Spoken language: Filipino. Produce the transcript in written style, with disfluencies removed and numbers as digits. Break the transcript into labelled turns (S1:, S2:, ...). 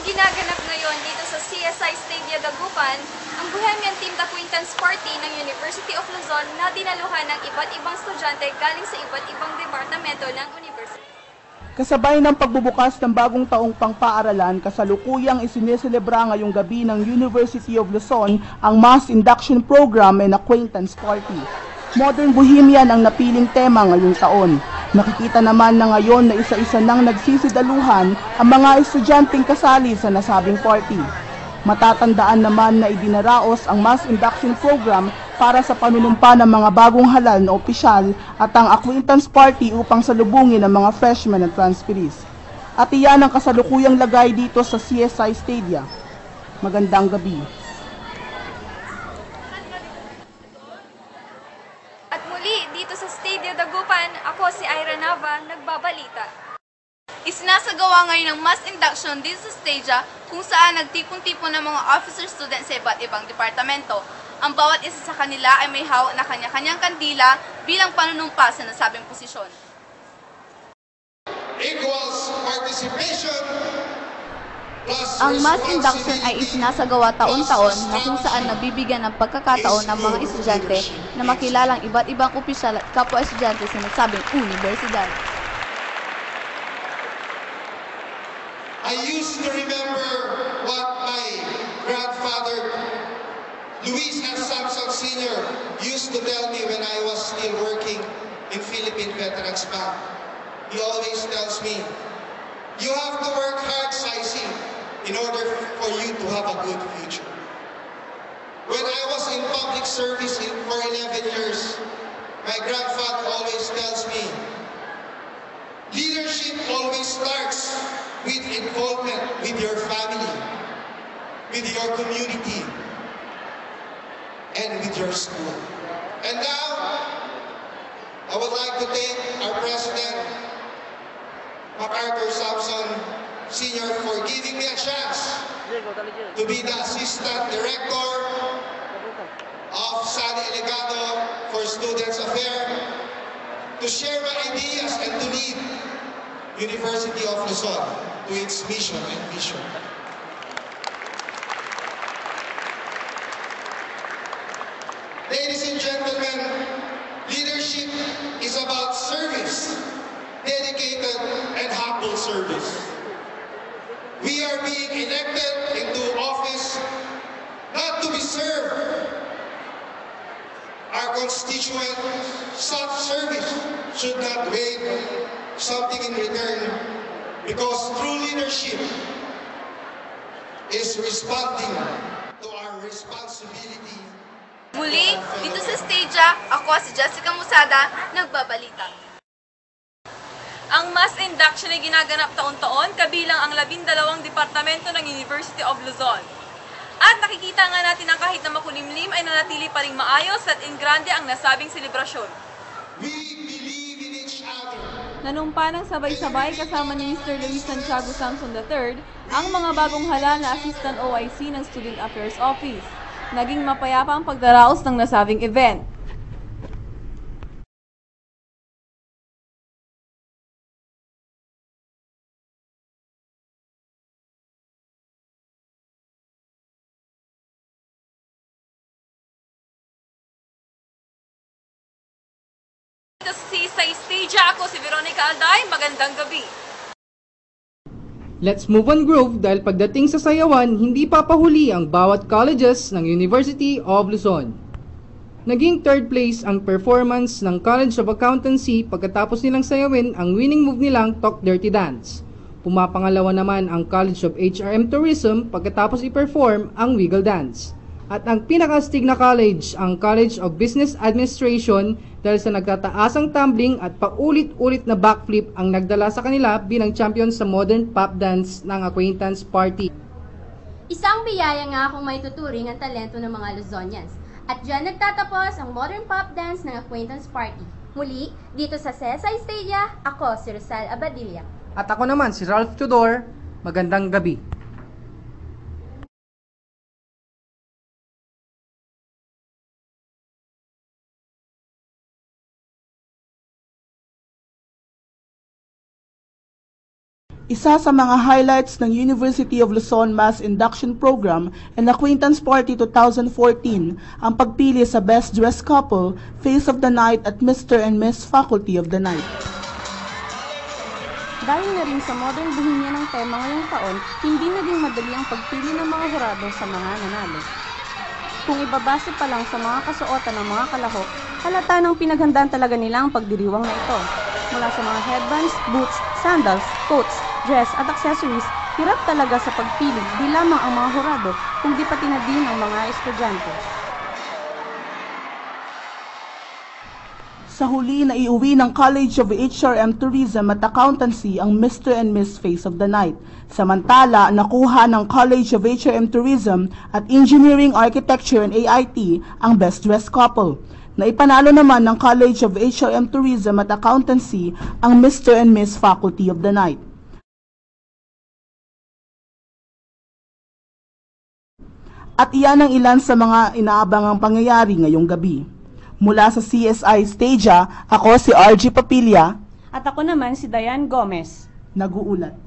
S1: Ginaganap ngayon dito sa CSI Stadia Dagupan ang Bohemian Team Acquaintance Party ng University of Luzon na dinaluhan ng iba't ibang estudyante galing sa iba't ibang departamento ng university.
S2: Kasabay ng pagbubukas ng bagong taong pangpaaralan, kasalukuyang isineselebra ngayong gabi ng University of Luzon ang Mass Induction Program and Acquaintance Party. Modern Bohemian ang napiling tema ngayong taon. Nakikita naman na ngayon na isa-isa nang nagsisidaluhan ang mga estudyanteng kasali sa nasabing party. Matatandaan naman na idinaraos ang Mass Induction Program para sa panunumpa ng mga bagong halal na opisyal at ang Acquaintance Party upang salubungin ang mga freshmen at transferees. At iyan ang kasalukuyang lagay dito sa CSI Stadia. Magandang gabi.
S1: At muli, dito sa Stadia Dagupan, ako si Ira Nava, nagbabalita.
S3: Isinasagawa ngayon ng mass induction dito sa Stadia kung saan nagtipon-tipon ng mga officer-students sa iba't ibang departamento. Ang bawat isa sa kanila ay may hawak na kanya-kanyang kandila bilang panunumpa sa nasabing posisyon.
S4: Equals participation.
S5: Ang mass induction ay isinasagawa taon-taon na kung saan nabibigyan ng pagkakataon ng mga estudyante na makilalang iba't ibang opisyal at kapwa-estudyante sa nasabing universidad.
S4: I used to remember what my grandfather, Luis S. Samson Sr., used to tell me when I was still working in Philippine Veterans Bank. He always tells me, you have to work hard, Saisi, in order for you to have a good future. When I was in public service for 11 years, my grandfather always tells me, leadership always starts with involvement with your family, with your community, and with your school. And now, I would like to thank our President, MacArthur Samson Sr., for giving me a chance to be the Assistant Director of Sani Elegado for Students Affairs, to share my ideas and to lead University of Luzon to its mission and vision. Ladies and gentlemen, leadership is about service, dedicated and humble service. We are being elected into office not to be served. Our constituent self-service should not wait something in return, because true leadership is responding to our responsibility.
S3: Muli, dito sa Stadia, ako si Jessica Musada, nagbabalita.
S6: Ang mass induction ay ginaganap taon-taon kabilang ang 12 departamento ng University of Luzon. At nakikita nga natin ang kahit na makulimlim ay nanatili pa ring maayos at ingrande ang nasabing selebrasyon.
S4: We believe in each other.
S6: Nanumpa ng sabay-sabay kasama ni Mr. Luis Santiago Samson III ang mga bagong halal na Assistant OIC ng Student Affairs Office. Naging mapayapa ang pagdaraos ng nasabing event. Sa CSI Stadia, ako si Veronica Alday. Magandang gabi.
S7: Let's move on, Groove, dahil pagdating sa sayawan, hindi papahuli ang bawat colleges ng University of Luzon. Naging third place ang performance ng College of Accountancy pagkatapos nilang sayawin ang winning move nilang Talk Dirty Dance. Pumapangalawa naman ang College of HRM Tourism pagkatapos i-perform ang Wiggle Dance. At ang pinakastig na college, ang College of Business Administration, dahil sa nagtataasang tumbling at paulit-ulit na backflip ang nagdala sa kanila bilang champion sa modern pop dance ng Acquaintance Party.
S8: Isang biyaya nga kung may tuturing ang talento ng mga Luzonians. At dyan nagtatapos ang modern pop dance ng Acquaintance Party. Muli, dito sa CSI Stadia, ako si Rosal Abadilla.
S7: At ako naman si Ralph Tudor. Magandang gabi.
S2: Isa sa mga highlights ng University of Luzon Mass Induction Program and Acquaintance Party 2014 ang pagpili sa Best Dressed Couple, Face of the Night at Mr. and Miss Faculty of the Night.
S9: Dahil na rin sa modern bohemia ng tema ngayong taon, hindi naging madali ang pagpili ng mga hurado sa mga nanalo. Kung ibabase pa lang sa mga kasuotan ng mga kalahok, halata ng pinaghandaan talaga nila ang pagdiriwang na ito. Mula sa mga headbands, boots, sandals, coats, dress at accessories, hirap talaga sa pagpili di lamang ang mga hurado, kundi pati na din ang mga estudyante.
S2: Sa huli na iuwi ng College of HRM Tourism at Accountancy ang Mr. and Miss Face of the Night. Samantala, nakuha ng College of HRM Tourism at Engineering, Architecture and AIT ang Best Dressed Couple. Naipanalo naman ng College of HRM Tourism at Accountancy ang Mr. and Miss Faculty of the Night. At iyan ang ilan sa mga inaabangang pangyayari ngayong gabi. Mula sa CSI Stadia, ako si RG Papilla.
S9: At ako naman si Diane Gomez.
S2: Nag-uulat.